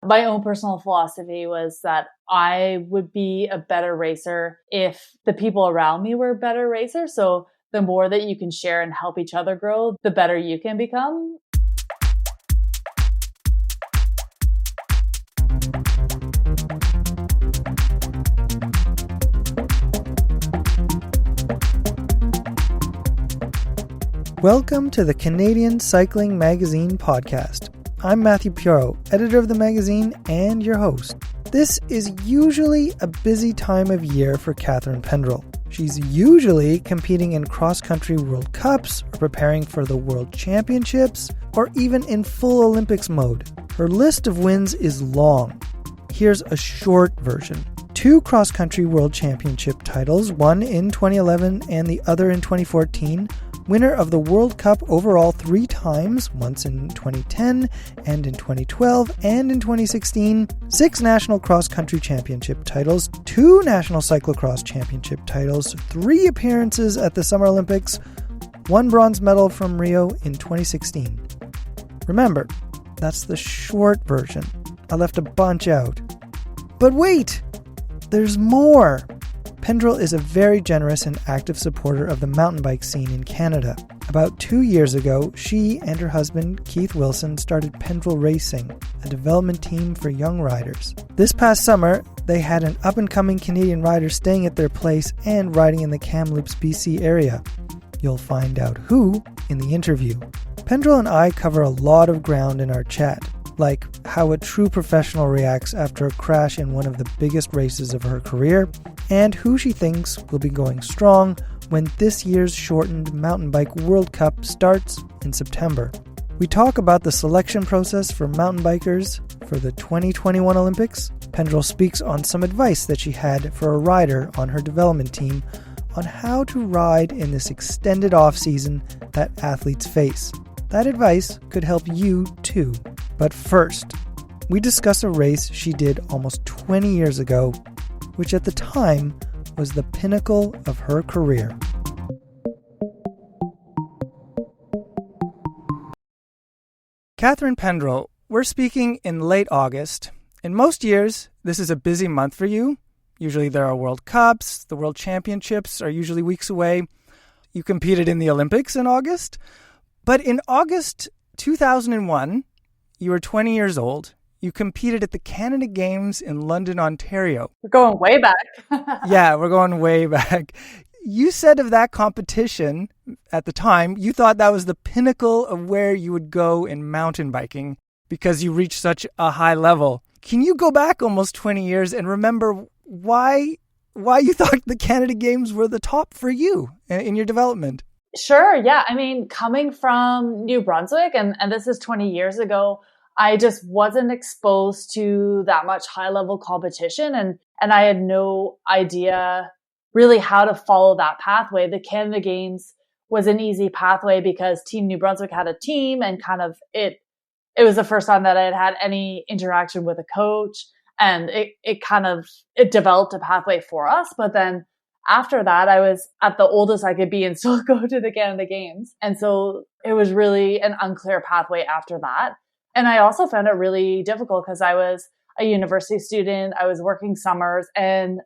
My own personal philosophy was that I would be a better racer if the people around me were better racers. So the more that you can share and help each other grow, the better you can become. Welcome to the Canadian Cycling Magazine podcast. I'm Matthew Pioro, editor of the magazine and your host. This is usually a busy time of year for Catharine Pendrel. She's usually competing in cross-country World Cups, or preparing for the World Championships, or even in full Olympics mode. Her list of wins is long. Here's a short version. 2 cross-country World Championship titles, one in 2011 and the other in 2014. Winner of the World Cup overall 3 times, once in 2010 and in 2012 and in 2016. 6 National Cross Country Championship titles, 2 National Cyclocross Championship titles, 3 appearances at the Summer Olympics, 1 bronze medal from Rio in 2016. Remember, that's the short version. I left a bunch out. But wait! There's more! Pendrel is a very generous and active supporter of the mountain bike scene in Canada. About 2 years ago, she and her husband, Keith Wilson, started Pendrel Racing, a development team for young riders. This past summer, they had an up-and-coming Canadian rider staying at their place and riding in the Kamloops, BC area. You'll find out who in the interview. Pendrel and I cover a lot of ground in our chat, like how a true professional reacts after a crash in one of the biggest races of her career, and who she thinks will be going strong when this year's shortened Mountain Bike World Cup starts in September. We talk about the selection process for mountain bikers for the 2021 Olympics. Pendrel speaks on some advice that she had for a rider on her development team on how to ride in this extended off-season that athletes face. That advice could help you too. But first, we discuss a race she did almost 20 years ago, which at the time was the pinnacle of her career. Catharine Pendrel, we're speaking in late August. In most years, this is a busy month for you. Usually there are World Cups, the World Championships are usually weeks away. You competed in the Olympics in August. But in August 2001, you were 20 years old. You competed at the Canada Games in London, Ontario. We're going way back. Yeah, we're going way back. You said of that competition at the time, you thought that was the pinnacle of where you would go in mountain biking because you reached such a high level. Can you go back almost 20 years and remember why you thought the Canada Games were the top for you in your development? Sure. Yeah. I mean, coming from New Brunswick, and this is 20 years ago, I just wasn't exposed to that much high level competition. And I had no idea really how to follow that pathway. The Canada Games was an easy pathway because Team New Brunswick had a team, and kind of it was the first time that I had had any interaction with a coach, and it developed a pathway for us. But then after that, I was at the oldest I could be and still go to the Canada Games. And so it was really an unclear pathway after that. And I also found it really difficult because I was a university student. I was working summers, and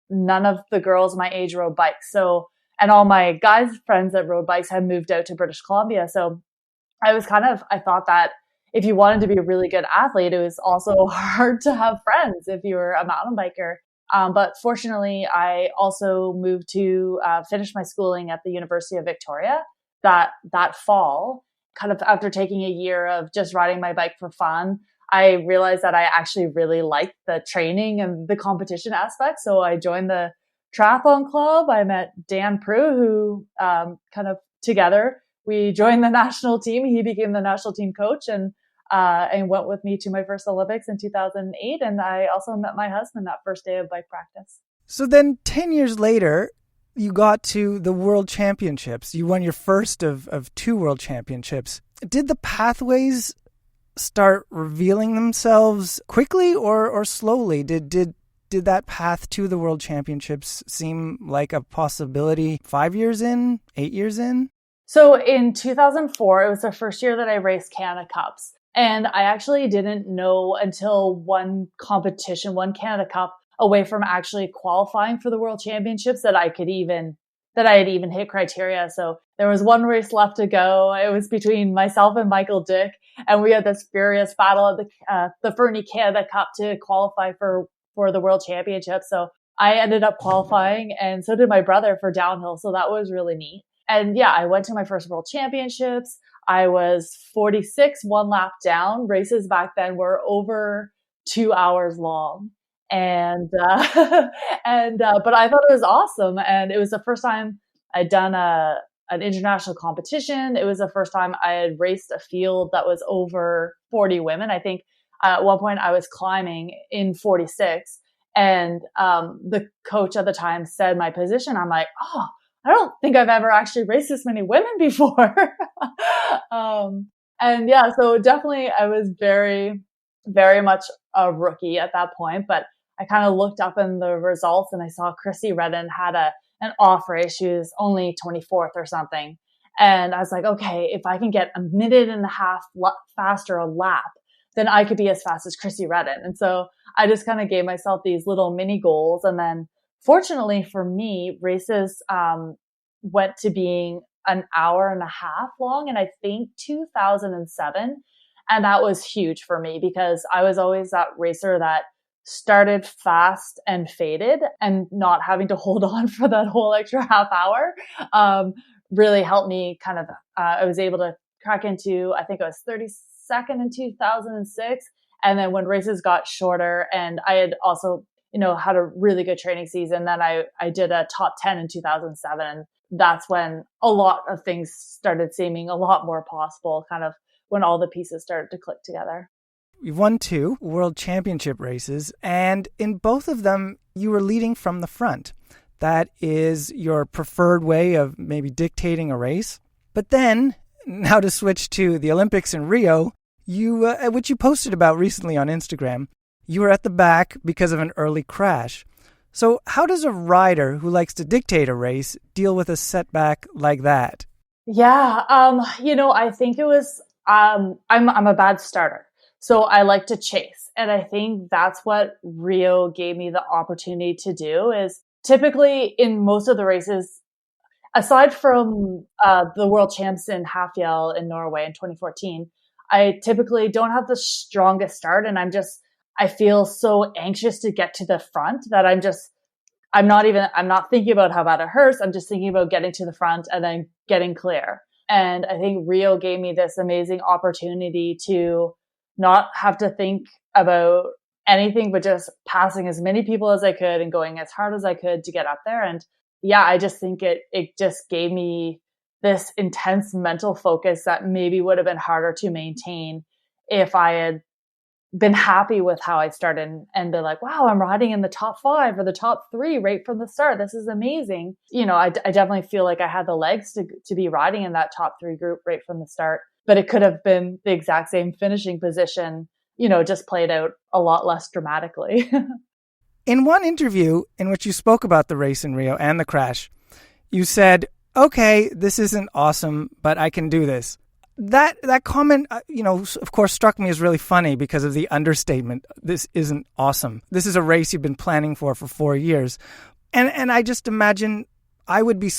none of the girls my age rode bikes. So, and all my guys friends that rode bikes had moved out to British Columbia. So I thought that if you wanted to be a really good athlete, it was also hard to have friends if you were a mountain biker. But fortunately, I also moved to finish my schooling at the University of Victoria that fall. Kind of after taking a year of just riding my bike for fun, I realized that I actually really liked the training and the competition aspect. So I joined the triathlon club. I met Dan Prue, who together we joined the national team. He became the national team coach and went with me to my first Olympics in 2008. And I also met my husband that first day of bike practice. So then 10 years later, you got to the World Championships. You won your first of 2 World Championships. Did the pathways start revealing themselves quickly or slowly? Did that path to the World Championships seem like a possibility 5 years in, 8 years in? So in 2004, it was the first year that I raced Canada Cups. And I actually didn't know until one competition, one Canada Cup away from actually qualifying for the World Championships that I had even hit criteria. So there was one race left to go. It was between myself and Michael Dick, and we had this furious battle at the Fernie Canada Cup to qualify for the World Championship. So I ended up qualifying, and so did my brother for downhill. So that was really neat. And yeah, I went to my first World Championships. I was 46, one lap down. Races back then were over 2 hours long. And, but I thought it was awesome. And it was the first time I'd done an international competition. It was the first time I had raced a field that was over 40 women. I think at one point I was climbing in 46, and the coach at the time said my position. I'm like, oh, I don't think I've ever actually raced this many women before. And yeah, so definitely I was very, very much a rookie at that point, but I kind of looked up in the results and I saw Chrissy Redden had an off race. She was only 24th or something. And I was like, okay, if I can get a minute and a half faster a lap, then I could be as fast as Chrissy Redden. And so I just kind of gave myself these little mini goals. And then fortunately for me, races went to being an hour and a half long in, I think, 2007. And that was huge for me because I was always that racer that started fast and faded, and not having to hold on for that whole extra half hour really helped me kind of, I was able to crack into, I think it was 32nd in 2006. And then when races got shorter, and I had also, had a really good training season, then I did a top 10 in 2007. And that's when a lot of things started seeming a lot more possible, kind of when all the pieces started to click together. You've won 2 World Championship races, and in both of them, you were leading from the front. That is your preferred way of maybe dictating a race. But then, now to switch to the Olympics in Rio, you, which you posted about recently on Instagram, you were at the back because of an early crash. So how does a rider who likes to dictate a race deal with a setback like that? Yeah, I think it was, I'm a bad starter. So I like to chase. And I think that's what Rio gave me the opportunity to do. Is typically in most of the races, aside from the world champs in Hafjell in Norway in 2014, I typically don't have the strongest start. And I feel so anxious to get to the front that I'm not thinking about how bad it hurts. I'm just thinking about getting to the front and then getting clear. And I think Rio gave me this amazing opportunity to not have to think about anything, but just passing as many people as I could and going as hard as I could to get up there. And yeah, I just think it just gave me this intense mental focus that maybe would have been harder to maintain if I had been happy with how I started and been like, wow, I'm riding in the top 5 or the top 3 right from the start. This is amazing. I definitely feel like I had the legs to be riding in that top 3 group right from the start, but it could have been the exact same finishing position, just played out a lot less dramatically. In one interview in which you spoke about the race in Rio and the crash, you said, okay, this isn't awesome, but I can do this. That comment, of course, struck me as really funny because of the understatement. This isn't awesome. This is a race you've been planning for 4 years. And I just imagine I would be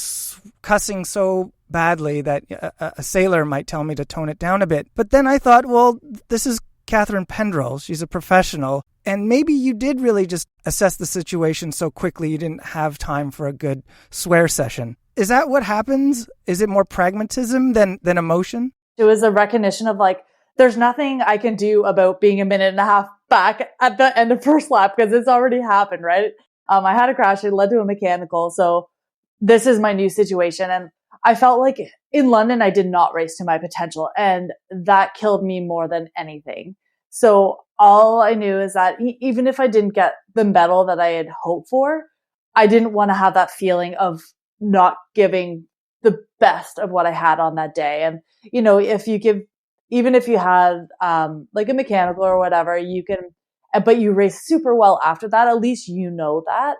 cussing so badly that a sailor might tell me to tone it down a bit. But then I thought, well, this is Catharine Pendrel. She's a professional. And maybe you did really just assess the situation so quickly you didn't have time for a good swear session. Is that what happens? Is it more pragmatism than emotion? It was a recognition of like, there's nothing I can do about being a minute and a half back at the end of first lap because it's already happened, right? I had a crash. It led to a mechanical. So this is my new situation. And I felt like in London, I did not race to my potential. And that killed me more than anything. So all I knew is that even if I didn't get the medal that I had hoped for, I didn't want to have that feeling of not giving the best of what I had on that day. And, even if you had, like a mechanical or whatever, but you race super well after that, at least that,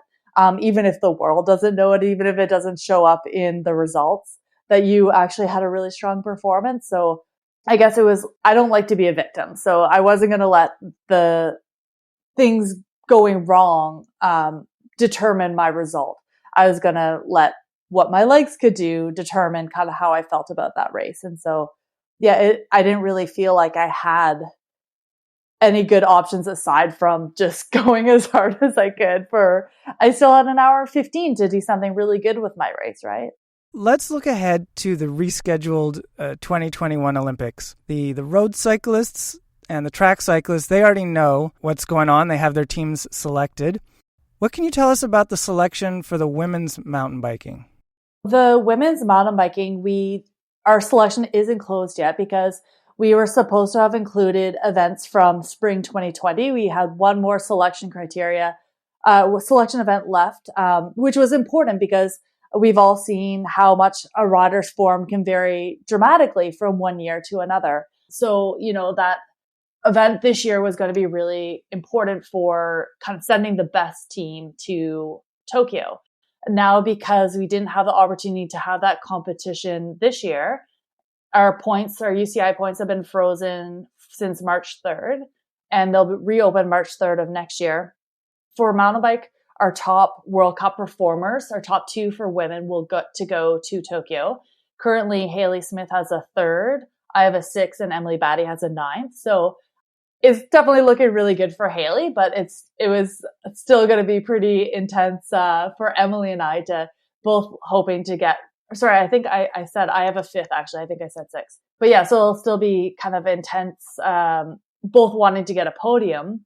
even if the world doesn't know it, even if it doesn't show up in the results, that you actually had a really strong performance. So I guess I don't like to be a victim. So I wasn't going to let the things going wrong determine my result. I was going to let what my legs could do determine kind of how I felt about that race. And so, yeah, I didn't really feel like I had any good options aside from just going as hard as I could I still had an hour 15 to do something really good with my race, right? Let's look ahead to the rescheduled 2021 Olympics. The road cyclists and the track cyclists, they already know what's going on. They have their teams selected. What can you tell us about the selection for the women's mountain biking? The women's mountain biking, our selection isn't closed yet because we were supposed to have included events from spring 2020. We had one more selection selection event left, which was important because we've all seen how much a rider's form can vary dramatically from one year to another. So, that event this year was going to be really important for kind of sending the best team to Tokyo. Now, because we didn't have the opportunity to have that competition this year, our UCI points have been frozen since March 3rd, and they'll reopen March 3rd of next year. For mountain bike, our top World Cup performers, our top two for women, will go to Tokyo. Currently, Haley Smith has a third, I have a sixth, and Emily Batty has a ninth. So it's definitely looking really good for Haley, but it was still going to be pretty intense for Emily and I to both hoping to get. Sorry, I think I said I have a fifth, actually. I think I said sixth. But yeah, so it'll still be kind of intense, both wanting to get a podium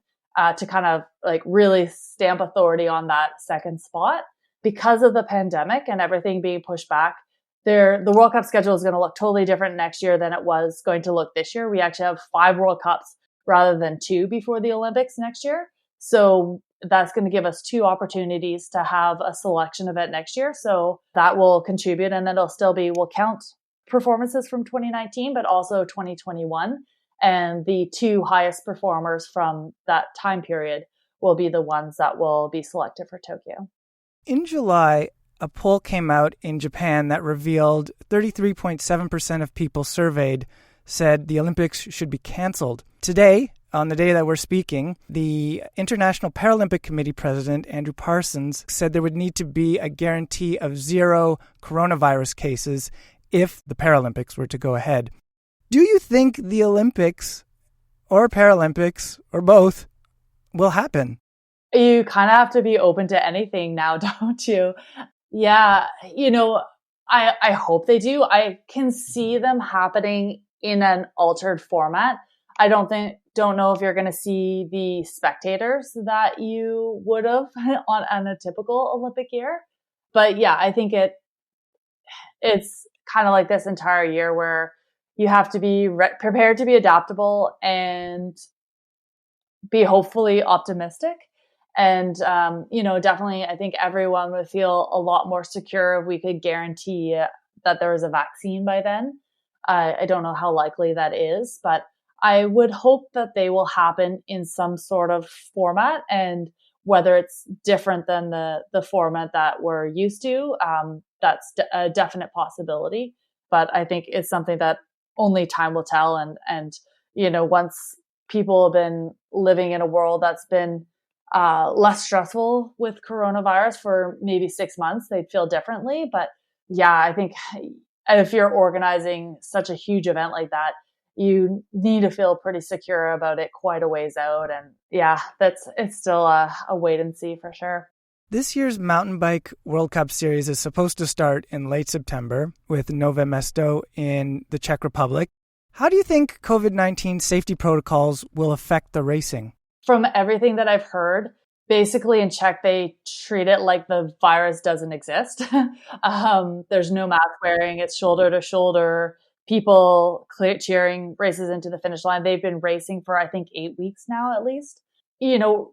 to kind of like really stamp authority on that second spot. Because of the pandemic and everything being pushed back, the World Cup schedule is going to look totally different next year than it was going to look this year. We actually have 5 World Cups rather than 2 before the Olympics next year. So that's going to give us 2 opportunities to have a selection event next year. So that will contribute, and then we'll count performances from 2019, but also 2021. And the 2 highest performers from that time period will be the ones that will be selected for Tokyo. In July, a poll came out in Japan that revealed 33.7% of people surveyed said the Olympics should be canceled. Today, on the day that we're speaking, the International Paralympic Committee President, Andrew Parsons, said there would need to be a guarantee of 0 coronavirus cases if the Paralympics were to go ahead. Do you think the Olympics or Paralympics or both will happen? You kind of have to be open to anything now, don't you? Yeah, I hope they do. I can see them happening in an altered format. I don't know if you're going to see the spectators that you would have on a typical Olympic year. But yeah, I think it's kind of like this entire year where you have to be prepared to be adaptable and be hopefully optimistic. And, definitely, I think everyone would feel a lot more secure if we could guarantee that there was a vaccine by then. I don't know how likely that is, but I would hope that they will happen in some sort of format, and whether it's different than the format that we're used to, that's a definite possibility. But I think it's something that only time will tell. And once people have been living in a world that's been less stressful with coronavirus for maybe 6 months, they'd feel differently. But yeah, I think if you're organizing such a huge event like that, you need to feel pretty secure about it quite a ways out. And yeah, it's still a wait and see for sure. This year's Mountain Bike World Cup Series is supposed to start in late September with Nové Mesto in the Czech Republic. How do you think COVID-19 safety protocols will affect the racing? From everything that I've heard, basically in Czech, they treat it like the virus doesn't exist. There's no mask wearing, it's shoulder to shoulder. People cheering races into the finish line. They've been racing for, I think, 8 weeks now, at least.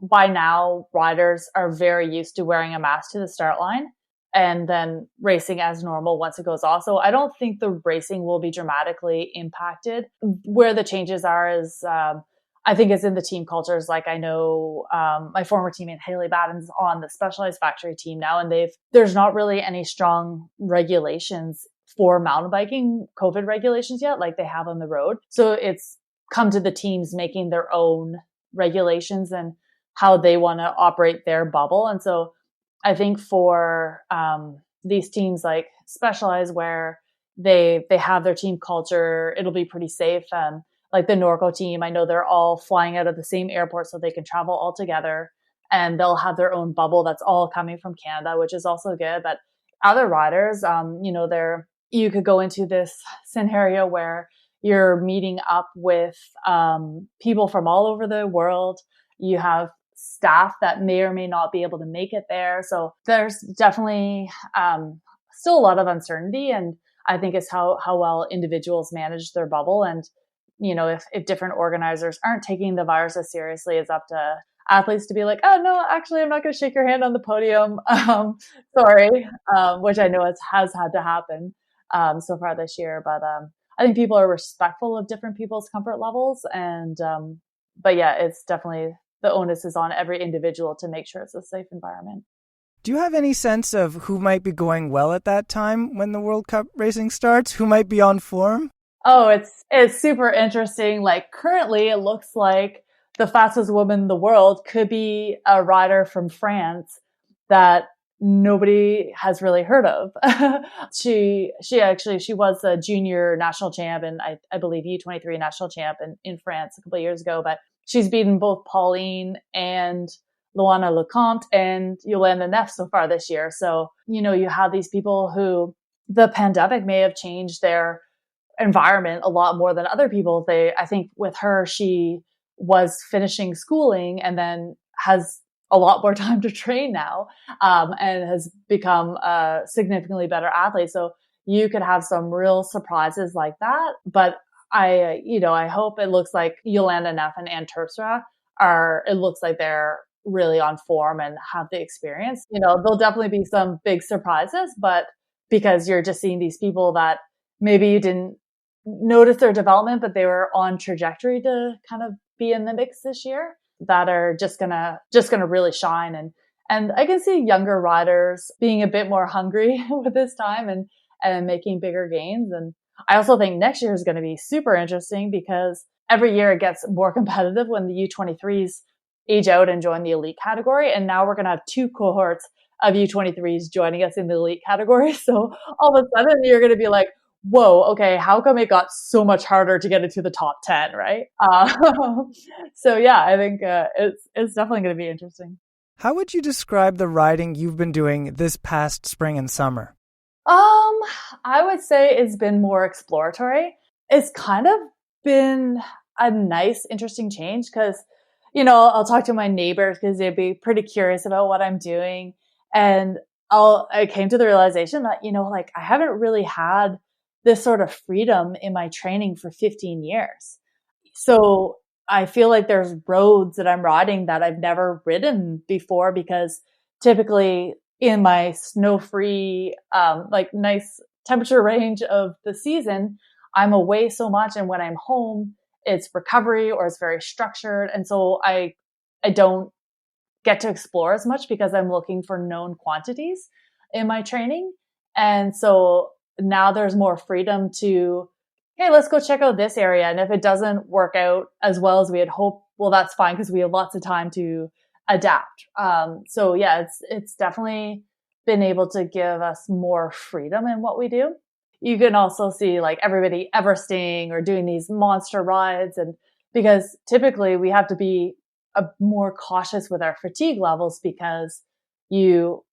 By now, riders are very used to wearing a mask to the start line and then racing as normal once it goes off. So I don't think the racing will be dramatically impacted. Where the changes are is, I think it's in the team cultures. Like I know my former teammate Haley Batten's on the Specialized Factory team now, and there's not really any strong regulations for mountain biking COVID regulations yet, like they have on the road. So it's come to the teams making their own regulations and how they want to operate their bubble. And so I think for these teams like Specialized, where they have their team culture, it'll be pretty safe. Like the Norco team, I know they're all flying out of the same airport so they can travel all together, and they'll have their own bubble that's all coming from Canada, which is also good. But other riders, you could go into this scenario where you're meeting up with people from all over the world. You have staff that may or may not be able to make it there. So there's definitely still a lot of uncertainty. And I think it's how well individuals manage their bubble. And, if different organizers aren't taking the virus as seriously, it's up to athletes to be like, oh, no, actually, I'm not going to shake your hand on the podium. Sorry, which I know has had to happen so far this year. But I think people are respectful of different people's comfort levels. And, but yeah, it's definitely, the onus is on every individual to make sure it's a safe environment. Do you have any sense of who might be going well at that time when the World Cup racing starts? Who might be on form? Oh, it's super interesting. Like currently it looks like the fastest woman in the world could be a rider from France that nobody has really heard of. She was a junior national champ, and I believe U23 national champ in France a couple of years ago, but she's beaten both Pauline and Luana Lecomte and Yolanda Neff so far this year. So, you have these people who the pandemic may have changed their environment a lot more than other people. I think with her, she was finishing schooling and then has a lot more time to train now, and has become a significantly better athlete. So you could have some real surprises like that. But I hope it looks like Yolanda Neff and Ann Terpstra it looks like they're really on form and have the experience. There'll definitely be some big surprises, but because you're just seeing these people that maybe you didn't notice their development, but they were on trajectory to kind of be in the mix this year, that are just gonna really shine. And I can see younger riders being a bit more hungry with this time and making bigger gains. And I also think next year is going to be super interesting because every year it gets more competitive when the U23s age out and join the elite category. And now we're going to have two cohorts of U23s joining us in the elite category. So all of a sudden you're going to be like, whoa, okay, how come it got so much harder to get into the top 10, right? So yeah, I think it's definitely going to be interesting. How would you describe the riding you've been doing this past spring and summer? I would say it's been more exploratory. It's kind of been a nice, interesting change because, I'll talk to my neighbors because they'd be pretty curious about what I'm doing. And I came to the realization that, I haven't really had this sort of freedom in my training for 15 years. So I feel like there's roads that I'm riding that I've never ridden before, because typically in my snow-free, nice temperature range of the season, I'm away so much. And when I'm home, it's recovery or it's very structured. And so I don't get to explore as much because I'm looking for known quantities in my training. And so now there's more freedom to, hey, let's go check out this area. And if it doesn't work out as well as we had hoped, well, that's fine because we have lots of time to adapt. So yeah, it's definitely been able to give us more freedom in what we do. You can also see like everybody Everesting or doing these monster rides. And because typically we have to be more cautious with our fatigue levels because you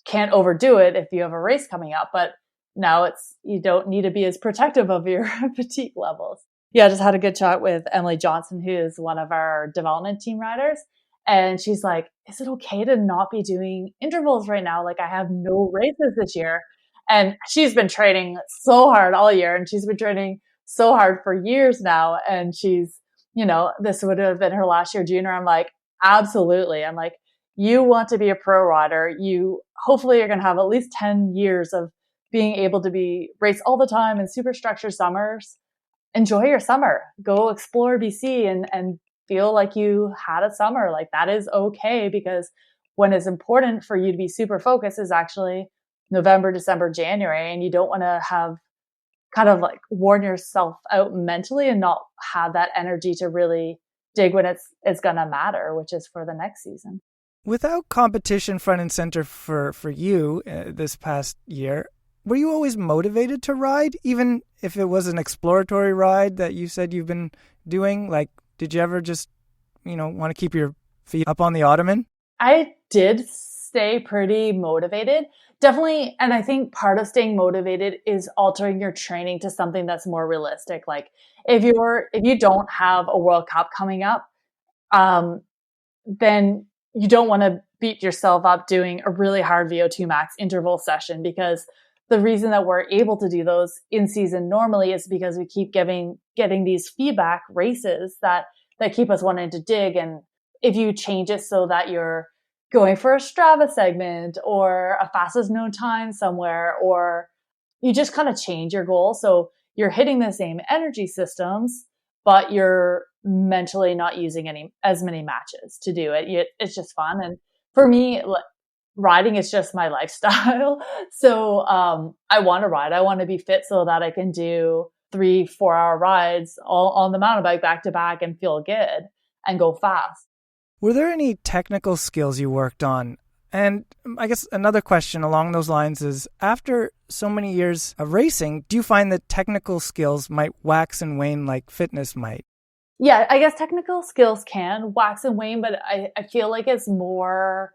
can't overdo it if you have a race coming up. But now you don't need to be as protective of your fatigue levels. Yeah, I just had a good chat with Emily Johnson, who is one of our development team riders. And she's like, is it okay to not be doing intervals right now? Like I have no races this year. And she's been training so hard all year, and she's been training so hard for years now. And she's, this would have been her last year junior. I'm like, absolutely. I'm like, you want to be a pro rider. Hopefully you're going to have at least 10 years of being able to race all the time in super structured summers. Enjoy your summer, go explore BC and feel like you had a summer. Like that is okay, because when it's important for you to be super focused is actually November, December, January. And you don't want to have kind of like worn yourself out mentally and not have that energy to really dig when it's going to matter, which is for the next season. Without competition front and center for you this past year, were you always motivated to ride, even if it was an exploratory ride that you said you've been doing? Like, did you ever just, want to keep your feet up on the ottoman? I did stay pretty motivated. Definitely. And I think part of staying motivated is altering your training to something that's more realistic. Like if you don't have a World Cup coming up, then you don't want to beat yourself up doing a really hard VO2 max interval session, because the reason that we're able to do those in season normally is because we keep getting these feedback races that keep us wanting to dig. And if you change it so that you're going for a Strava segment or a fastest known time somewhere, or you just kind of change your goal. So you're hitting the same energy systems, but you're mentally not using as many matches to do it. It's just fun. And for me, riding is just my lifestyle. So I want to ride. I want to be fit so that I can do 3-4 hour rides all on the mountain bike back to back and feel good and go fast. Were there any technical skills you worked on? And I guess another question along those lines is, after so many years of racing, do you find that technical skills might wax and wane like fitness might? Yeah, I guess technical skills can wax and wane, but I feel like it's more,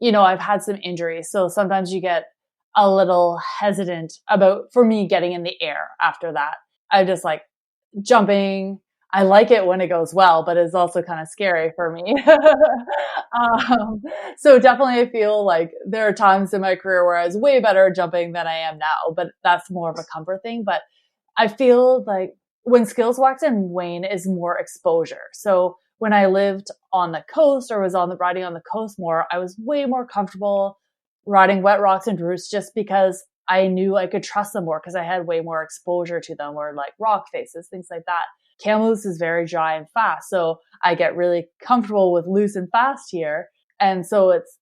I've had some injuries. So sometimes you get a little hesitant for me, getting in the air after that. I just like jumping. I like it when it goes well, but it's also kind of scary for me. So definitely I feel like there are times in my career where I was way better at jumping than I am now, but that's more of a comfort thing. But I feel like when skills wax and wane is more exposure. So when I lived on the coast or was riding on the coast more, I was way more comfortable riding wet rocks and roots just because I knew I could trust them more because I had way more exposure to them, or like rock faces, things like that. Kamloops is very dry and fast. So I get really comfortable with loose and fast here. And so it's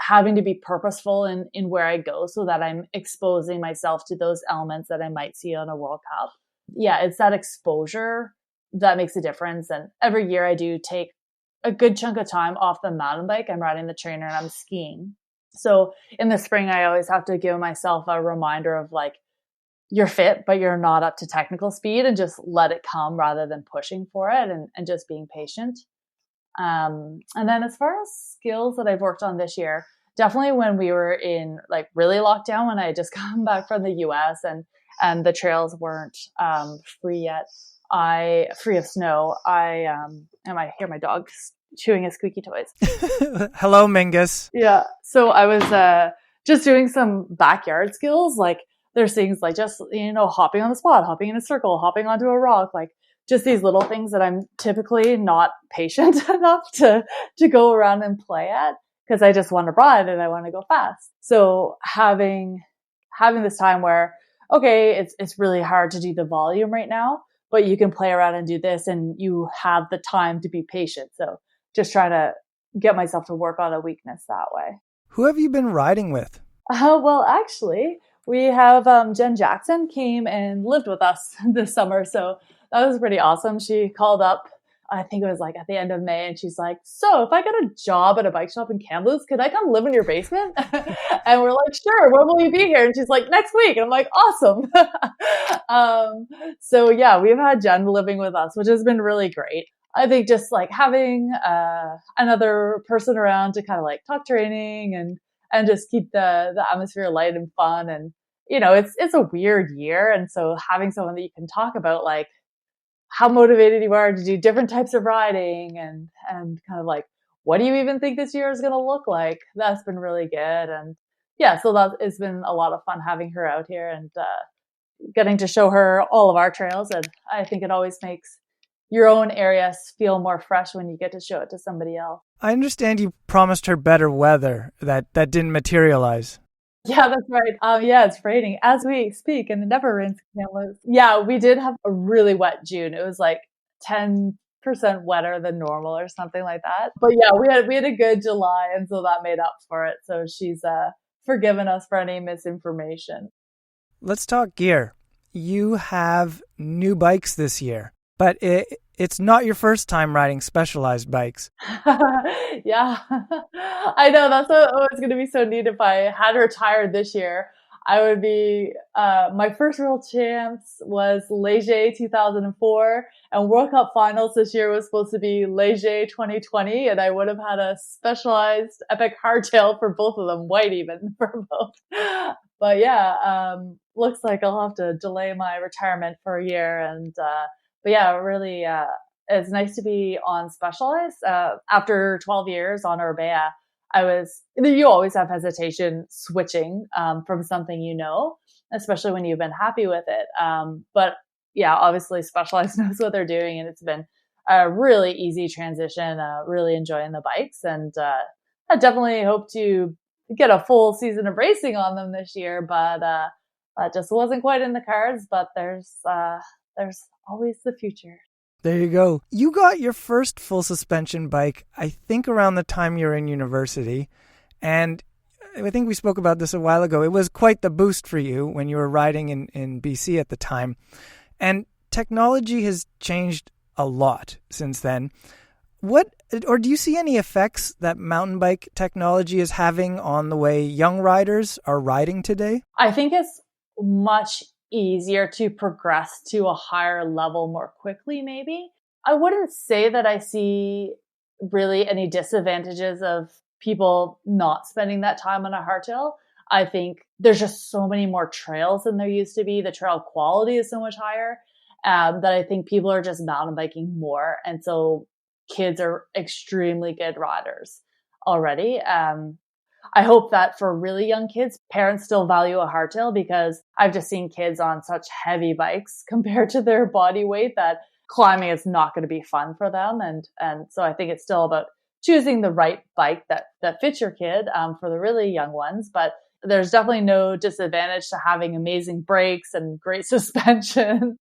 having to be purposeful in where I go so that I'm exposing myself to those elements that I might see on a World Cup. Yeah, it's that exposure that makes a difference. And every year I do take a good chunk of time off the mountain bike. I'm riding the trainer and I'm skiing. So in the spring, I always have to give myself a reminder of like, you're fit, but you're not up to technical speed, and just let it come rather than pushing for it, and just being patient. And then as far as skills that I've worked on this year, definitely when we were in like really lockdown, when I had just come back from the US and the trails weren't free yet, free of snow. I hear my dog chewing his squeaky toys. Hello, Mingus. Yeah. So I was just doing some backyard skills, like there's things like just, hopping on the spot, hopping in a circle, hopping onto a rock, like just these little things that I'm typically not patient enough to go around and play at, because I just want to ride and I want to go fast. So having this time where, okay, it's really hard to do the volume right now, but you can play around and do this, and you have the time to be patient. So just trying to get myself to work on a weakness that way. Who have you been riding with? Well, actually, we have Jen Jackson came and lived with us this summer. So that was pretty awesome. She called up, I think it was like at the end of May, and she's like, so if I get a job at a bike shop in Kamloops, could I come live in your basement? And we're like, sure, when will you be here? And she's like, next week. And I'm like, awesome. So yeah, we've had Jen living with us, which has been really great. I think just like having another person around to kind of like talk training and just keep the atmosphere light and fun. And, it's a weird year. And so having someone that you can talk about like how motivated you are to do different types of riding and kind of like, what do you even think this year is going to look like? That's been really good. And yeah, so it's been a lot of fun having her out here and getting to show her all of our trails. And I think it always makes your own area feel more fresh when you get to show it to somebody else. I understand you promised her better weather that didn't materialize. Yeah, that's right. Yeah, it's raining as we speak, and it never rains in Kamloops. Yeah, we did have a really wet June. It was like 10% wetter than normal or something like that. But yeah, we had a good July, and so that made up for it. So she's forgiven us for any misinformation. Let's talk gear. you have new bikes this year, but it's not your first time riding Specialized bikes. Yeah, I know that's what was going to be so neat if I had retired this year. I would be, my first world champs was Leger 2004 and World Cup finals this year was supposed to be Leger 2020. And I would have had a Specialized epic hardtail for both of them, white even for both. But yeah, looks like I'll have to delay my retirement for a year. But yeah, really, it's nice to be on Specialized. After 12 years on Orbea, you always have hesitation switching from something especially when you've been happy with it. But yeah, obviously Specialized knows what they're doing and it's been a really easy transition, really enjoying the bikes. And I definitely hope to get a full season of racing on them this year, but that just wasn't quite in the cards, but there's always the future. There you go. You got your first full suspension bike, I think, around the time you were in university. And I think we spoke about this a while ago. It was quite the boost for you when you were riding in BC at the time. And technology has changed a lot since then. Do you see any effects that mountain bike technology is having on the way young riders are riding today? I think it's much easier to progress to a higher level more quickly, maybe. I wouldn't say that I see really any disadvantages of people not spending that time on a hardtail. I think there's just so many more trails than there used to be. The trail quality is so much higher that I think people are just mountain biking more. And so kids are extremely good riders already. I hope that for really young kids, parents still value a hardtail because I've just seen kids on such heavy bikes compared to their body weight that climbing is not going to be fun for them. And so I think it's still about choosing the right bike that fits your kid for the really young ones. But there's definitely no disadvantage to having amazing brakes and great suspension.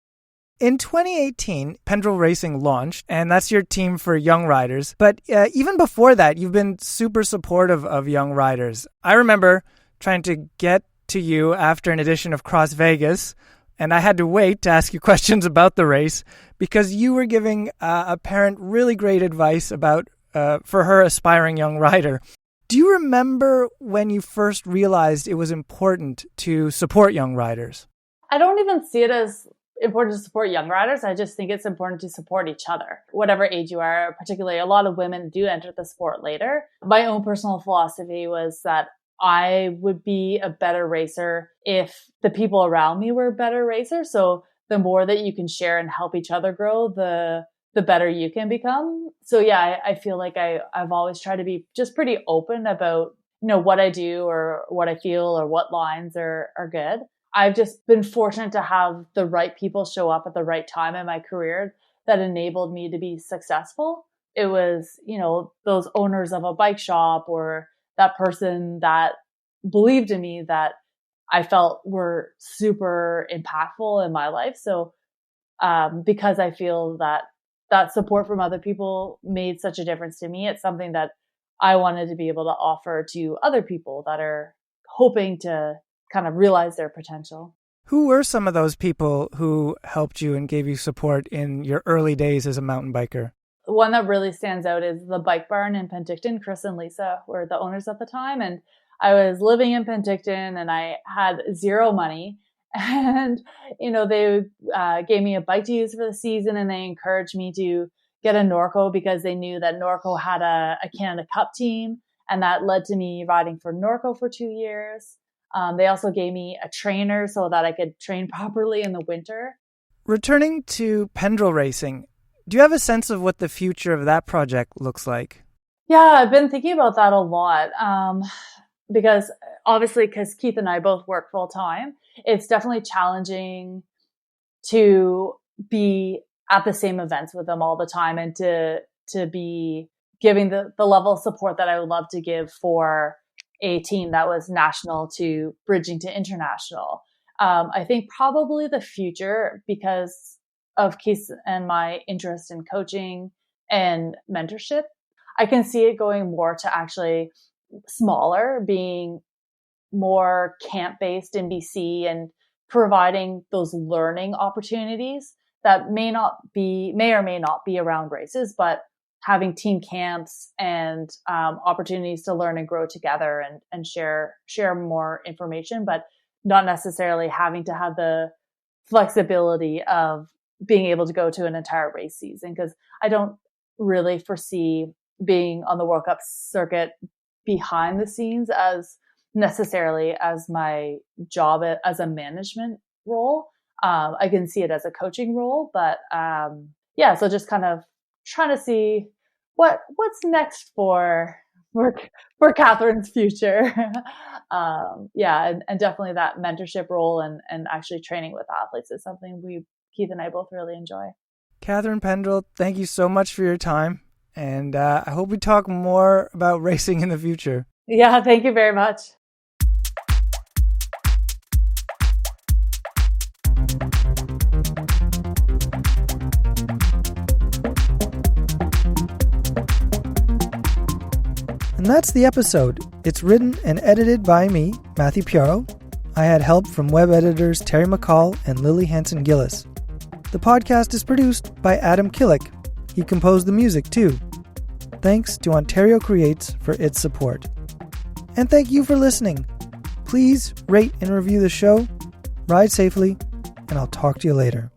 In 2018, Pendrel Racing launched, and that's your team for young riders. But even before that, you've been super supportive of young riders. I remember trying to get to you after an edition of Cross Vegas, and I had to wait to ask you questions about the race because you were giving a parent really great advice about for her aspiring young rider. Do you remember when you first realized it was important to support young riders? I don't even see it as important to support young riders. I just think it's important to support each other, whatever age you are. Particularly, a lot of women do enter the sport later. My own personal philosophy was that I would be a better racer if the people around me were better racers. So the more that you can share and help each other grow, the better you can become. So yeah, I feel like I've always tried to be just pretty open about, what I do or what I feel or what lines are good. I've just been fortunate to have the right people show up at the right time in my career that enabled me to be successful. It was, those owners of a bike shop or that person that believed in me that I felt were super impactful in my life. So because I feel that support from other people made such a difference to me, it's something that I wanted to be able to offer to other people that are hoping to kind of realize their potential. Who were some of those people who helped you and gave you support in your early days as a mountain biker? The one that really stands out is the Bike Barn in Penticton. Chris and Lisa were the owners at the time. And I was living in Penticton and I had zero money. And, they gave me a bike to use for the season and they encouraged me to get a Norco because they knew that Norco had a Canada Cup team. And that led to me riding for Norco for 2 years. They also gave me a trainer so that I could train properly in the winter. Returning to Pendrel Racing, do you have a sense of what the future of that project looks like? Yeah, I've been thinking about that a lot because Keith and I both work full time, it's definitely challenging to be at the same events with them all the time and to be giving the level of support that I would love to give for a team that was national to bridging to international. I think probably the future, because of Keith and my interest in coaching and mentorship, I can see it going more to actually smaller, being more camp-based in BC and providing those learning opportunities that may or may not be around races, but having team camps and opportunities to learn and grow together and share more information, but not necessarily having to have the flexibility of being able to go to an entire race season, because I don't really foresee being on the World Cup circuit behind the scenes as necessarily as my job as a management role. I can see it as a coaching role, but so just kind of trying to see what's next for Catharine's future. And definitely that mentorship role and actually training with athletes is something Keith and I both really enjoy. Catharine Pendrel, thank you so much for your time. And I hope we talk more about racing in the future. Yeah, thank you very much. And that's the episode. It's written and edited by me, Matthew Piaro. I had help from web editors Terry McCall and Lily Hanson-Gillis. The podcast is produced by Adam Killick. He composed the music too. Thanks to Ontario Creates for its support. And thank you for listening. Please rate and review the show. Ride safely, and I'll talk to you later.